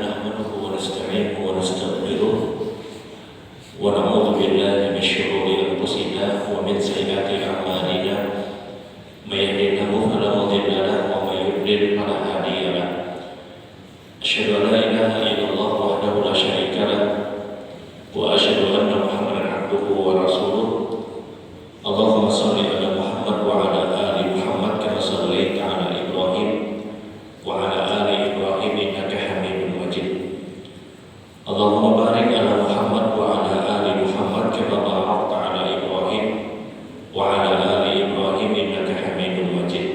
نحمده ونستعينه ونستغفره ونعوذ بالله من شرور أنفسنا ومن سيئات أعمالنا من يهده الله فلا مضل له ومن يضلل فلا هادي له أشهد أن لا إله إلا الله وحده لا شريك له وأشهد أن محمدا عبده ورسوله اللهم صل على محمد وعلى آل محمد كما صليت على إبراهيم وعلى آل إبراهيم إنك حميد مجيد اللهم بارك على محمد وعلى آل محمد كما باركت على إبراهيم وعلى آل إبراهيم إنك حميد مجيد.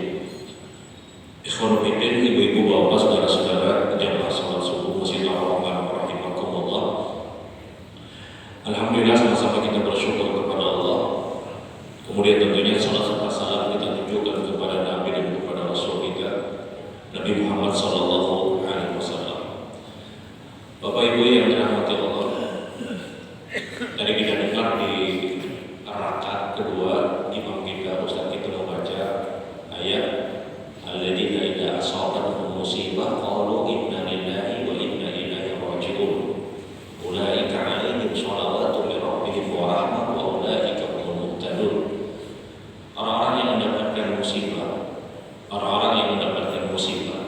Ikhwan fillah, ibu-ibu, bapak, saudara-saudara jamaah salat subuh Masjid Ar-Rahman rahimakumullah. Alhamdulillah, sama-sama kita bersyukur kepada Allah. Kemudian tentunya salat serta salam kita tujukan kepada Nabi dan kepada Rasul kita Nabi Muhammad sallallahu alaihi wasallam. Bapak Ibu yang dirahmati Allah, tadi kita dengar di rakaat kedua imam kita Ustaz kita membaca ayat alladzina idza asabatuhum musibah qalu inna lillahi wa inna ilaihi raji'un ulaika 'alaihim shalawatu min rabbihim wa rahmah wa ulaika humul muhtadun. Orang-orang yang mendapatkan musibah, orang-orang yang mendapatkan musibah,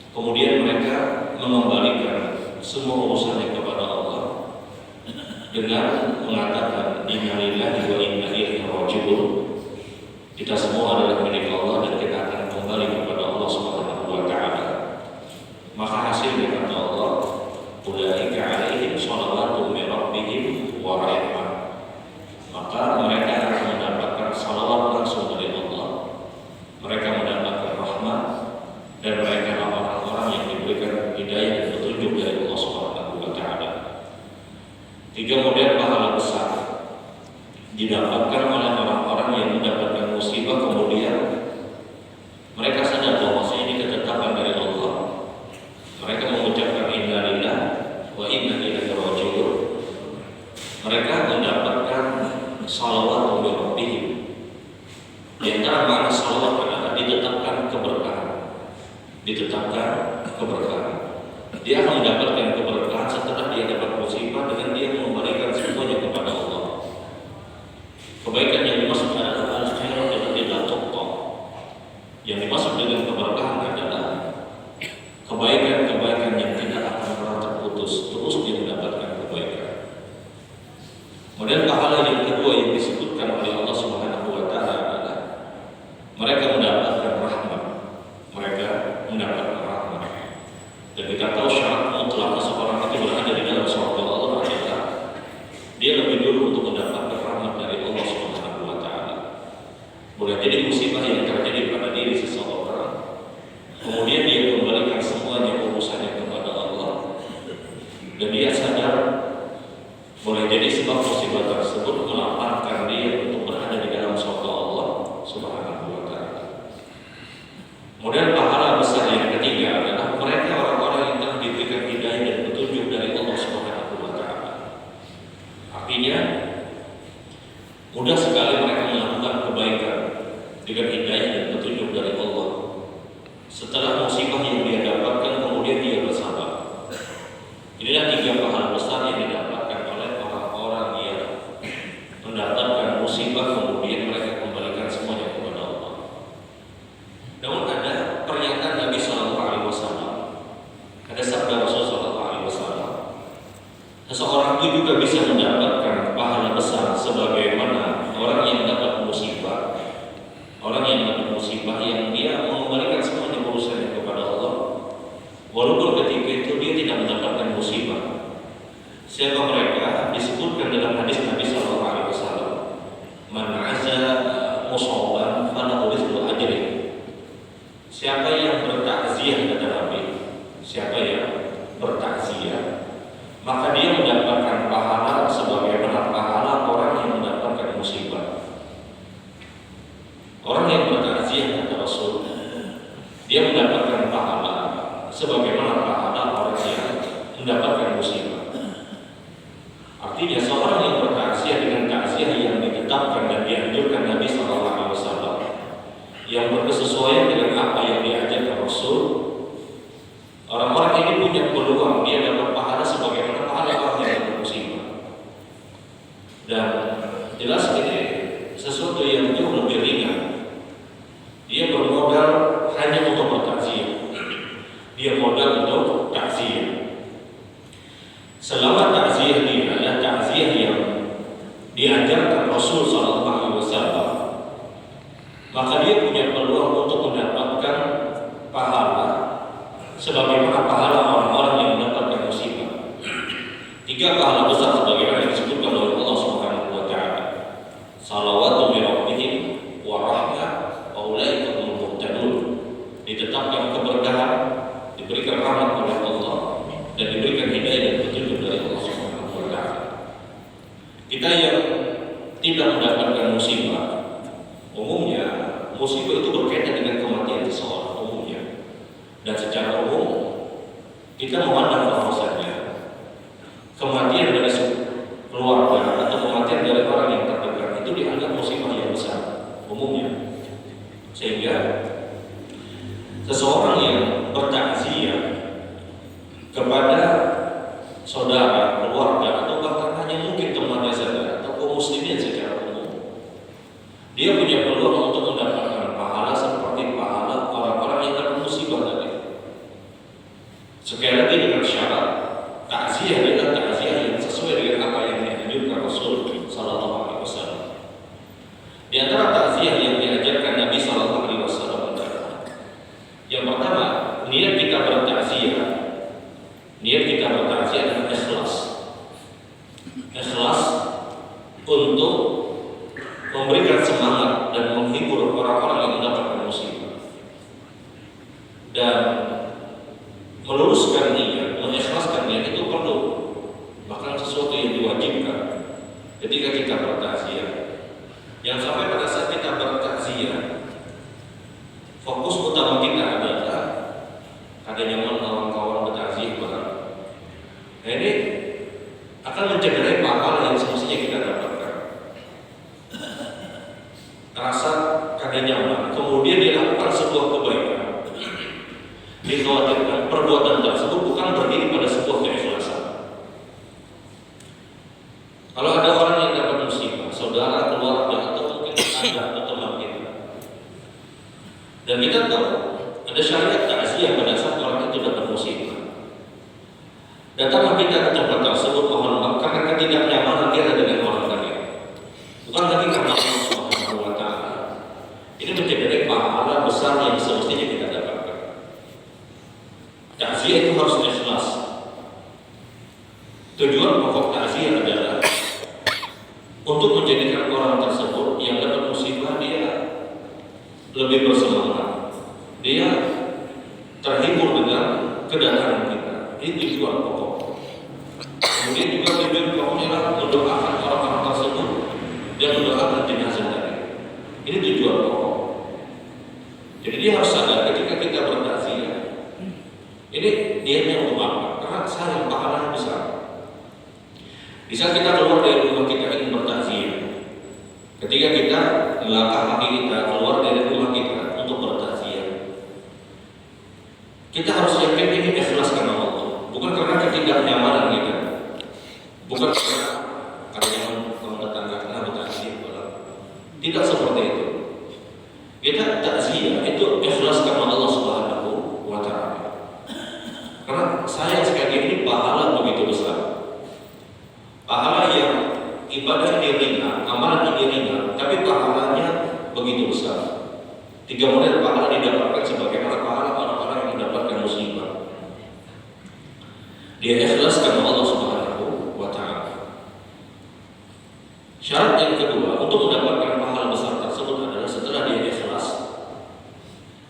kemudian mereka mengembalikan semua urusannya kepada Allah dengan mengatakan inna lillahi wa inna ilaihi raji'un. Kita semua adalah milik Allah dan kita akan kembali kepada Allah Subhanahu wa taala. Maka hasilnya kata Allah, ulaika 'alaihim shalawatu min rabbihim wa rahmah. Maka mereka akan mendapatkan salawat langsung dari Allah. Mereka mendapatkan rahmat dan mereka adalah orang-orang yang diberikan hidayah dan petunjuk dari Allah Subhanahu wa taala. Tiga model pahala besar didapatkan oleh orang-orang yang mendapatkan musibah kemudian mereka sadar bahwa ini ketetapan dari Allah. Mereka mengucapkan inna lillahi wa inna ilaihi raji'un. Mereka mendapatkan salawat dari Rabbihim. Di antara makna salawat adalah ditetapkan keberkahan. Ditetapkan keberkahan. Dia akan mendapatkan keberkahan setelah dia dapat musibah dengan dia mengembalikan semuanya kepada Allah. Kebaikan yang dimaksud adalah al-khairat allati la tuqta. Yang dimaksud dengan keberkahan adalah kebaikan-kebaikan yang tidak akan pernah terputus, terus dia mendapatkan kebaikan. Kemudian pahala yang kedua yang disebutkan oleh Allah Subhanahu wa taala adalah mereka mendapatkan rahmat. Mereka mendapatkan rahmat. Dan kita tahu syarat mutlak seseorang itu berada di dalam surga Allah adalah dia lebih dulu untuk mendapatkan rahmat dari Allah Subhanahu wa taala. Boleh jadi musibah yang terjadi pada diri seseorang, kemudian dia kembalikan semuanya urusannya kepada Allah, dan dia sadar boleh jadi sebab musibah tersebut melapangkan dia untuk berada di dalam surga Allah Subhanahu wa taala. Kemudian pahala besar yang ketiga adalah mereka orang-orang yang telah diberikan hidayah dan petunjuk dari Allah Subhanahu wa taala. Artinya mudah sekali mereka melakukan kebaikan dengan hidayah dan petunjuk dari Allah. Setelah musibah yang dia dapatkan kemudian dia bersabar. Inilah tiga pahala besar yang didapatkan oleh orang-orang yang mendapatkan musibah kemudian mereka kembalikan semuanya kepada Allah. Namun ada pernyataan Nabi Sallallahu Alaihi Wasallam, ada sabda Rasul Sallallahu Alaihi Wasallam, seseorang itu juga bisa mendapatkan pahala besar sebagaimana orang yang mendapat musibah, orang yang mendapat musibah yang dia mengembalikan semuanya urusannya kepada Allah, walaupun ketika itu dia tidak mendapatkan musibah. Siapa mereka? Disebutkan dalam hadis Nabi Sallallahu Alaihi Wasallam, man aza musaban falahu rizqu ajri. Siapa yang bertakziah kata Nabi, siapa yang bertakziah, maka dia mendapatkan pahala sebagaimana pahala orang yang mendapatkan musibah. Orang yang bertakziah kata Rasul, dia mendapatkan pahala sebagaimana pahala orang yang mendapatkan musibah. Artinya seorang yang bertakziah dengan takziah yang ditetapkan dan dianjurkan Nabi Sallallahu Alaihi Wasallam, yang berkesesuaian dengan apa yang diajarkan Rasul, orang-orang ini punya peluang jelas ini sesuatu yang jauh lebih ringan. Dia bermodal hanya untuk bertakziah. Dia modal untuk takziah. Selama takziah dia adalah takziah yang diajarkan Rasul SAW, maka dia punya peluang untuk mendapatkan pahala sebagaimana pahala orang-orang yang mendapatkan musibah. 3 pahala besar sebagaimana yang disebutkan oleh Allah Subhanahu wa taala. Salawatu min rabbihim wa rahmah wa ulaika humul muhtadun. Ditetapkan keberkahan, diberikan rahmat oleh Allah dan diberikan hidayah dan petunjuk dari Allah Subhanahu wa taala. Kita yang tidak mendapatkan musibah, umumnya musibah itu berkaitan dengan kematian seseorang umumnya. Dan secara umum kita memandang bahwasanya kematian dari keluarga atau kematian dari orang yang terdekat itu dianggap musibah yang besar umumnya. Sehingga seseorang yang bertakziah kepada saudara, keluarga, atau bahkan hanya mungkin temannya saja atau kaum muslimin secara umum, dia punya peluang untuk mendapatkan pahala seperti pahala orang-orang yang dapat musibah tadi. Sekali lagi dengan syarat takziah adalah takziah yang sesuai dengan apa yang dianjurkan Rasul Sallallahu Alaihi Wasallam. Di antara takziah yang diajarkan Nabi Sallallahu Alaihi Wasallam adalah yang pertama, niat kita bertakziah. Niat kita bertakziah adalah ikhlas. Ikhlas untuk memberikan semangat dan menghibur orang-orang yang mendapatkan musibah. Dan meluruskan niat, mengikhlaskan niat itu perlu, bahkan sesuatu yang diwajibkan ketika kita bertakziah. Yang sampai pada saat kita bertakziah, fokus utama kita adalah adanya kawan-kawan bertakziah bareng. Nah, ini akan mencederai pahala yang semestinya kita dapatkan. Rasa kada nyaman, kemudian dilakukan sebuah kebaikan. Dikhawatirkan perbuatan tersebut bukan berdiri pada sebuah keikhlasan. Kalau ada orang yang dapat musibah, saudara, keluarga, atau mungkin anak atau teman kita, dan kita tahu ada syariat takziah pada saat orang itu dapat musibah, datanglah kita ke tempat tersebut, mohon maaf karena ketidaknyamanan kita dengan orang tadi, bukan lagi karena Allah Subhanahu wa taala. Ini menjadi pahala besar yang semestinya kita dapatkan. Takziah itu harus ikhlas. Tujuan pokok takziah adalah untuk menjadikan orang tersebut yang dapat musibah dia lebih bersemangat, dia terhibur dengan kedatangan kita. Ini tujuan pokok. Kemudian juga tujuan pokoknya adalah mendoakan orang-orang tersebut dan mendoakan jenazah tadi. Ini tujuan pokok. Jadi dia harus sadar ketika kita bertakziah, ini niatnya untuk apa? Karena sayang pahalanya besar. Di saat kita keluar dari rumah kita ingin bertakziah, ketika kita melangkah kaki kita keluar dari rumah kita untuk bertakziah, kita harus yakin ini ikhlas karena Allah, bukan karena ketidaknyamanan kita, bukan karena nyaman tetangga karena bertakziah. Tidak seperti itu. Kita takziah itu ikhlas karena Allah Subhanahu wa taala. Karena sayang sekali ini pahala begitu besar. Pahala yang ibadah ini ringan, amalan ini ringan, tapi pahalanya begitu besar. 3 model pahala didapatkan sebagaimana pahala orang-orang yang mendapatkan musibah. Dia ikhlas karena Allah Subhanahu wa taala. Syarat yang kedua untuk mendapatkan pahala besar tersebut adalah setelah dia ikhlas,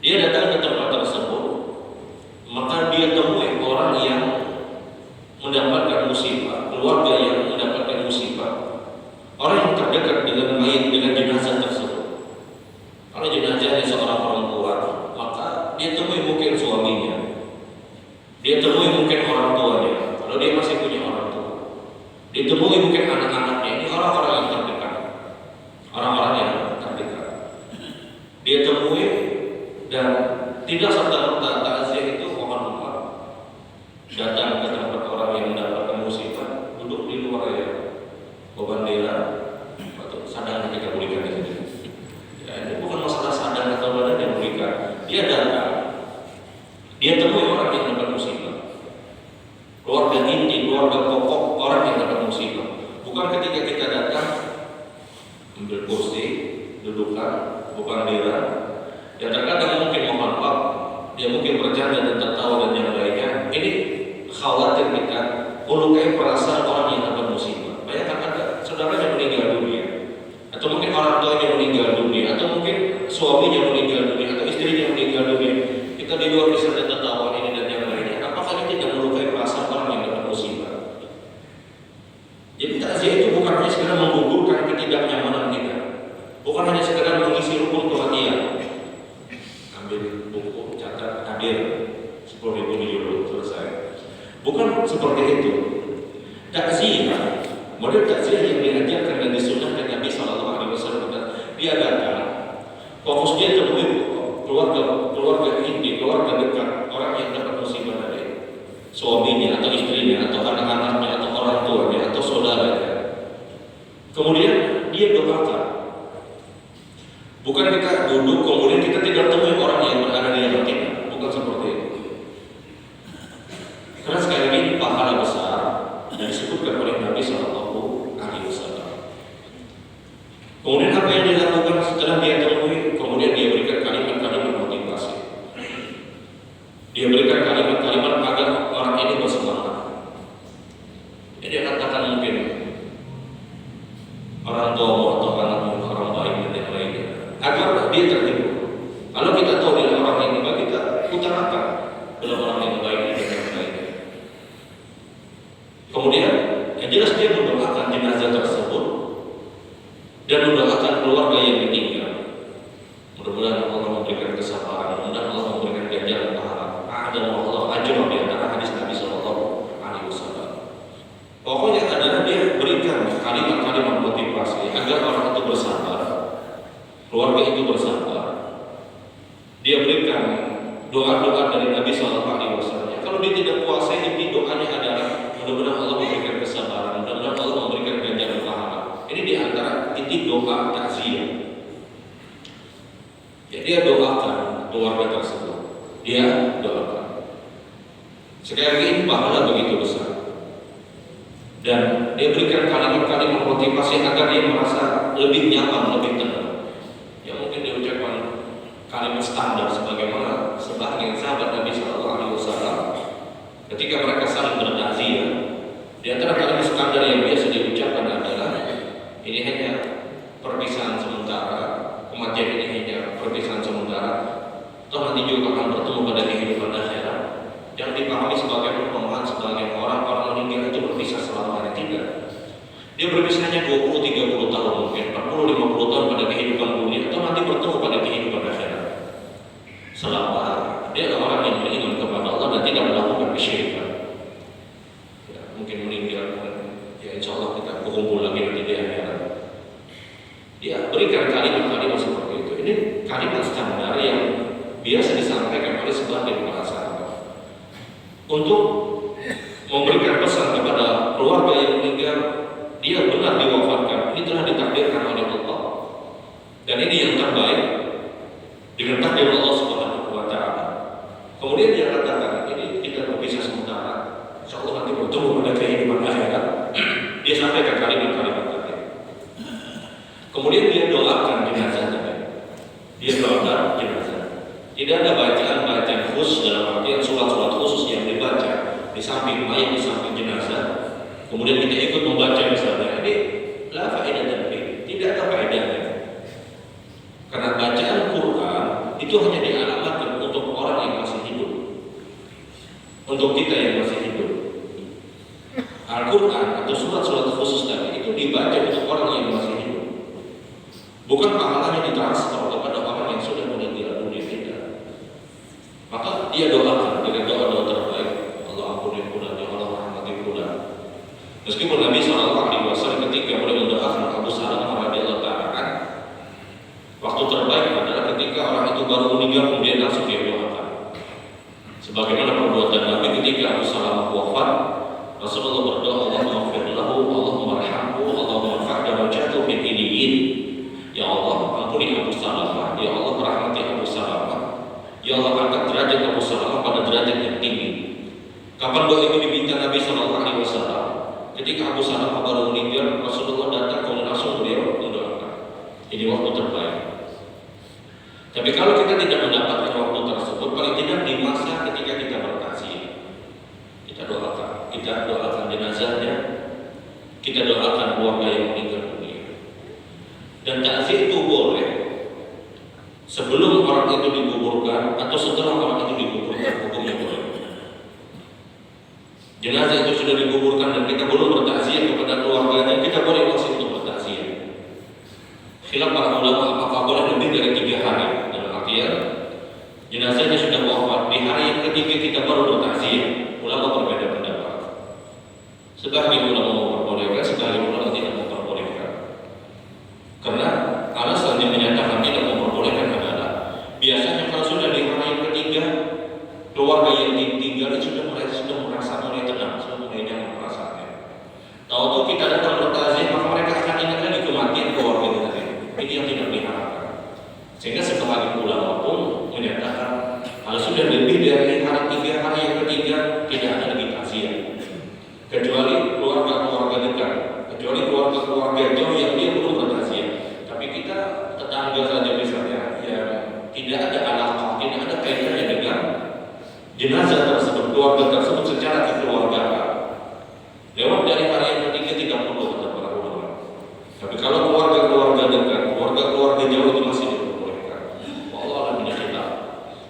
dia datang ke tempat tersebut, maka dia temui orang yang mendapatkan musibah, keluarga yang mendapatkan musibah, orang yang terdekat dengan mayit, dengan jenazah tersebut. Kalau jenazahnya seorang perempuan, maka dia temui mungkin suaminya, dia temui mungkin orang tuanya, kalau dia masih punya orang tua, dia temui mungkin anak-anaknya. Ini orang-orang yang terdekat, orang-orang yang terdekat dia temui, dan tidak serta-merta takziah itu mohon maaf datang ke tempat orang yang mendapatkan musibah, duduk di luar ya, berbendera atau keluarga inti, keluarga pokok orang yang dapat musibah. Bukan ketika kita datang ambil kursi, dudukkan, bukan dira. Ya terkadang mungkin mohon maaf, dia mungkin bercanda dan tertawa dan yang lainnya. Ini khawatir kita melukai perasaan orang yang dapat musibah. Bayangkan ada saudaranya meninggal dunia, atau mungkin orang tuanya meninggal dunia, atau mungkin suaminya meninggal dunia, atau istrinya meninggal dunia. Kita di luar bisa tertawa ini dan yang lainnya. Apakah ini tidak melukai perasaan orang yang dapat musibah? Jadi takziah itu bukan hanya sekedar menggugurkan ketidaknyamanan kita, bukan hanya sekedar mengisi rukun kematian. Ambil buku, catat, hadir 10.000 euro selesai. Bukan seperti itu. Takziah, model takziah yang diajarkan dan disunnahkan Nabi SAW diadakan. Fokus dia temui keluarga inti, keluarga dekat, orang yang dapat musibah tadi, suaminya atau istrinya atau anak-anaknya atau orang tuanya atau saudaranya. Kemudian dia doakan. Bukan kita duduk kemudian kita tidak temui orang yang berada di hadapan kita. Bukan seperti itu. Karena sekali lagi ini pahala besar yang disebutkan oleh Nabi SAW. Kemudian apa yang dilakukan setelah dia temui? Kemudian dia berikan kalimat-kalimat motivasi. Dia berikan kalimat-kalimat agar orang ini bersemangat. Jadi dia katakan mungkin orang tuamu atau anakmu orang baik dan yang lainnya, agar dia terhibur. Kalau kita tahu dia orang yang baik, kita utarakan dalam orang yang baik dan yang lainnya. Kemudian yang jelas dia mendoakan jenazah tersebut dan mendoakan keluarga yang ditinggal. Mudah-mudahan Allah memberikan kesabaran, mudah-mudahan Allah memberikan ganjaran pahala. Ada Allah ajr di antara hadis Nabi SAW. Pokoknya adalah dia berikan kalimat-kalimat motivasi agar orang itu bersabar, keluarga itu bersabar. Dia berikan doa-doa dari Nabi SAW. Kalau dia tidak puasa, inti doanya adalah mudah-mudahan Allah memberikan kesabaran, mudah-mudahan Allah memberikan ganjaran pahala. Ini di antara inti doa takziah. Ya, dia doakan keluarga tersebut. Dia doakan. Sekali lagi ini pahala begitu besar. Dan dia berikan kalimat-kalimat motivasi agar dia merasa lebih nyaman, lebih tenang. Ya mungkin dia ucapkan kalimat standar sebagaimana sebagian sahabat Nabi SAW ketika mereka saling bertakziah. Di antara kalimat standar yang biasa diucapkan adalah ini hanya perpisahan sementara, kematian ini hanya perpisahan sementara, toh nanti juga akan bertemu pada kehidupan akhirat. Yang dipahami sebagai pemahaman sebagian orang meninggal itu berpisah selamanya. Tidak. Dia berpisah hanya 20-30 tahun mungkin, 40-50 tahun pada kehidupan dunia, atau nanti bertemu pada kehidupan akhirat. Selama dia adalah orang yang beriman kepada Allah dan tidak melakukan kesyirikan. Ya, mungkin meninggal, ya insya Allah kita berkumpul lagi nanti di akhirat. Dia berikan kalimat-kalimat seperti itu. Ini kalimat standar yang biasa disampaikan oleh sebagian para sahabat untuk memberikan pesan kepada keluarga yang meninggal, dia benar diwafatkan, ini telah ditakdirkan oleh Allah, dan ini yang terbaik dengan takdir Allah Subhanahu wa Ta'ala. Kemudian dia katakan ini tidak berpisah sementara, insya Allah nanti bertemu pada kehidupan akhirat. Dia sampaikan kalimat-kalimat tadi. Kemudian dia doakan jenazah tadi. Dia doakan jenazah. Tidak ada bacaan-bacaan khusus dalam artian surat-surat khusus yang dibaca di samping mayat, di samping jenazah. Kemudian kita ikut membaca misalnya. Ini la faedah dan tidak ada faedahnya. Karena bacaan Quran itu hanya dialamatkan untuk orang yang masih hidup. Untuk kita yang masih hidup. Al-Quran atau surat-surat khusus tadi itu dibaca untuk orang yang masih hidup. Bukan pahalanya ditransfer kepada orang yang sudah meninggal dunia. Tidak. Maka dia doakan dengan doa-doa terbaik. Allah ampuni fulan, ya Allah rahmati fulan. Meskipun Nabi SAW ketika mulai mendoakan Abu Salamah radhiyallahu ta'ala, waktu terbaik adalah ketika orang itu baru meninggal kemudian langsung dia doakan. Sebagaimana perbuatan Nabi ketika Abu Salamah wafat, Rasulullah berdoa, Allahumma ighfir lahu, Allahumma arhamhu, Allahumma fa'da wajhatu fil iliyyin. Ya Allah, ampuni Abu Salamah, ya Allah rahmati Abu Salamah. Ya Allah, angkat derajat Abu Salamah pada derajat yang tinggi. Kapan doa itu cerita Nabi Shallallahu Alaihi Wasallam, ketika Abu Salamah baru meninggal, Rasulullah datang kemudian langsung beliau mendoakan. Ini waktu terbaik. Tapi kalau kita tidak mendapatkan waktu tersebut, paling tidak di masa ketika kita bertaziah, kita doakan jenazahnya, kita doakan keluarga yang meninggal dunia. Dan takziah itu boleh sebelum orang itu dikuburkan atau setelah orang itu dikuburkan, hukumnya boleh. Jenazah itu sudah dikuburkan dan kita belum bertakziah kepada keluarganya, kita boleh masih untuk bertakziah. Khilaf para ulama apakah boleh lebih dari 3 hari. Dalam artian jenazahnya sudah wafat, di hari yang ketiga kita baru bertakziah. Ulama berbeda pendapat. Sebagian ulama memperbolehkan, sebagian ulama tidak memperbolehkan. Karena alasan yang menyatakan tidak memperbolehkan adalah biasanya kalau sudah di hari yang ketiga, keluarga yang ditinggal sudah merasa mulai tenang, sudah mulai nyaman perasaannya. Tahu-tahu kita datang bertakziah, maka mereka akan ingat lagi kematian keluarga kita tadi. Ini yang tidak diharapkan. Sehingga sebagian ulama pun menyatakan kalau sudah lebih dari hari 3, hari yang ketiga tidak ada lagi takziah. Kecuali keluarga-keluarga dekat, kecuali keluarga-keluarga jauh yang dia belum bertakziah. Tapi kita tetangga saja misalnya, ya tidak ada alaqah, tidak ada kaitannya dengan jenazah tersebut, keluarga tersebut secara kekeluargaan. Lewat dari hari yang ketiga tidak perlu kata para ulama. Tapi kalau keluarga-keluarga dekat, keluarga-keluarga jauh itu masih diperbolehkan. Wallahu a'lam bishawab.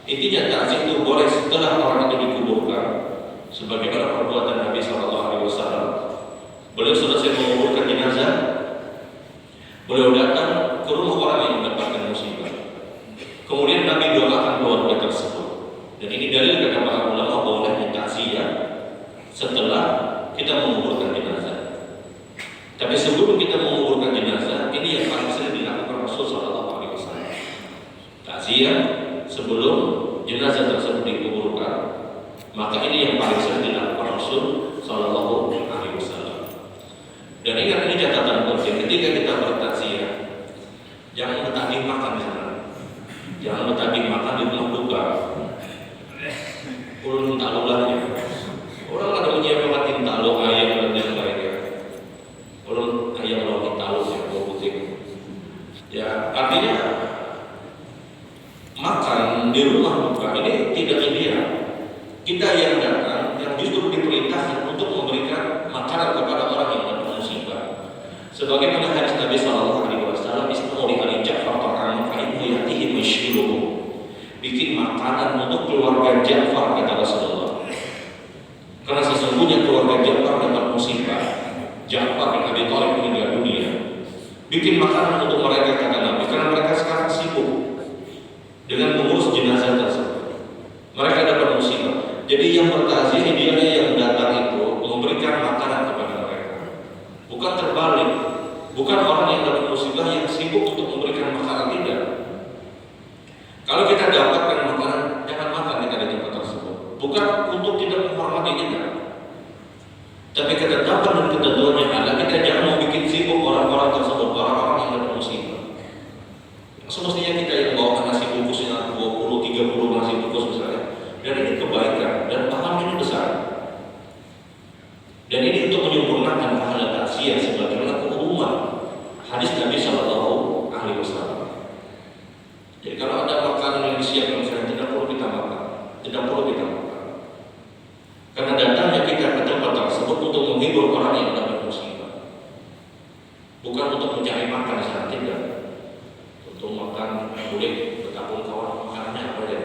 Intinya takziah itu boleh setelah orang itu dikuburkan, sebagaimana perbuatan Nabi Shallallahu Alaihi Wasallam. Beliau selesai menguburkan jenazah, beliau datang ke rumah orang yang mendapatkan musibah. Kemudian Nabi doakan keluarga tersebut. Dan ini dalil kata para ulama bolehnya takziah setelah kita menguburkan jenazah. Tapi sebelum kita menguburkan jenazah, ini yang paling sering dilakukan Rasul Sallallahu Alaihi Wasallam. Takziah sebelum jenazah tersebut dikuburkan, maka ini yang paling sering dilakukan Rasul Sallallahu Alaihi Wasallam. Dan ingat, ini catatan penting ketika kita bertakziah, jangan bertagih makan di sana, jangan bertagih makan di rumah duka. Ulun talulannya, orang ada menyiapkan tintalo ayam dan yang lainnya. Ulun ayam lawan talo ya, bau putih. Ya artinya makan di rumah duka ini tidak ideal. Kita yang datang, yang justru diperintahkan untuk memberikan makanan kepada orang yang dapat musibah. Sebagaimana hadis Nabi Sallallahu Alaihi Wasallam, "Istamuli ali Ja'far ta'amun fa'inhu yatihi mashhiruhu." Bikin makanan untuk keluarga Ja'far, kata Rasulullah. Karena sesungguhnya keluarga Ja'far dapat musibah. Ja'far bin Abi Thalib meninggal dunia. Bikin makanan untuk mereka, kata Nabi, karena mereka sekarang sibuk dengan mengurus jenazah tersebut. Mereka dapat musibah. Jadi yang bertakziah idealnya yang datang itu memberikan makanan kepada mereka. Bukan terbalik. Bukan orang yang dapat musibah yang sibuk untuk memberikan makanan, tidak. Kalau kita dapatkan makanan, jangan makan kita di tempat tersebut. Bukan untuk tidak menghormati kita, tapi ketetapan dan ketentuannya adalah kita jangan mau bikin sibuk orang-orang tersebut, orang-orang yang dapat musibah. Semestinya kita yang bawa nasi bungkusnya 20-30 nasi bungkus misalnya, dan ini kebaikan dan pahalanya ini besar. Dan ini untuk menyempurnakan pahala takziah sebagaimana keumuman hadis Nabi Sallallahu Alaihi Wasallam. Jadi kalau ada makanan yang disiapkan misalnya, tidak perlu kita makan, tidak perlu kita makan. Karena datangnya kita ke tempat tersebut untuk menghibur orang yang dapat musibah, bukan untuk mencari makan di sana, tidak. Untuk makan boleh, betapun kawan makanannya apa ya?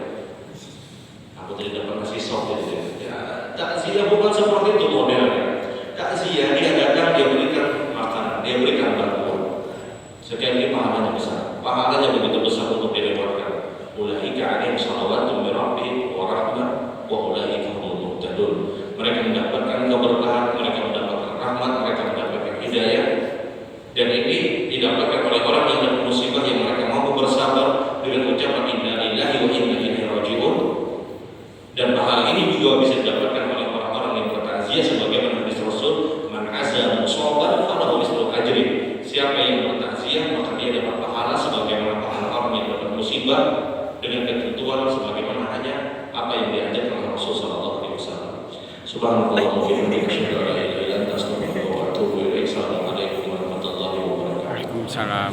Aku tidak dapat nasi sop gitu. Ya, takziah bukan seperti itu modelnya. Takziah dia datang, dia berikan makanan, dia berikan bantuan. Sekian ini pahalanya besar. Pahalanya begitu besar untuk dilewatkan. Ulaika 'alaihim shalawatun min rabbihim wa rahmah wa ulaika humul muhtadun. Mereka mendapatkan keberkahan, mereka mendapatkan rahmat, mereka mendapatkan hidayah. Dan ini didapatkan oleh orang yang dapat musibah yang mereka mampu bersabar dengan ucapan inna lillahi wa inna ilaihi raji'un. Dan pahala ini juga bisa didapatkan oleh orang-orang yang bertakziah sebagaimana hadis Rasul, "Man 'azza musaban falahu mislu ajri." Siapa yang bertakziah maka dia dapat pahala sebagaimana pahala orang yang dapat musibah, dengan ketentuan sebagaimana hanya apa yang diajarkan oleh Rasul Sallallahu Alaihi Wasallam. Subhanallah wa bihamdihi asyhadu an la ilaha illa anta astaghfiruka wa atubu ilaik. Assalamualaikum warahmatullahi wabarakatuh. Waalaikumsalam.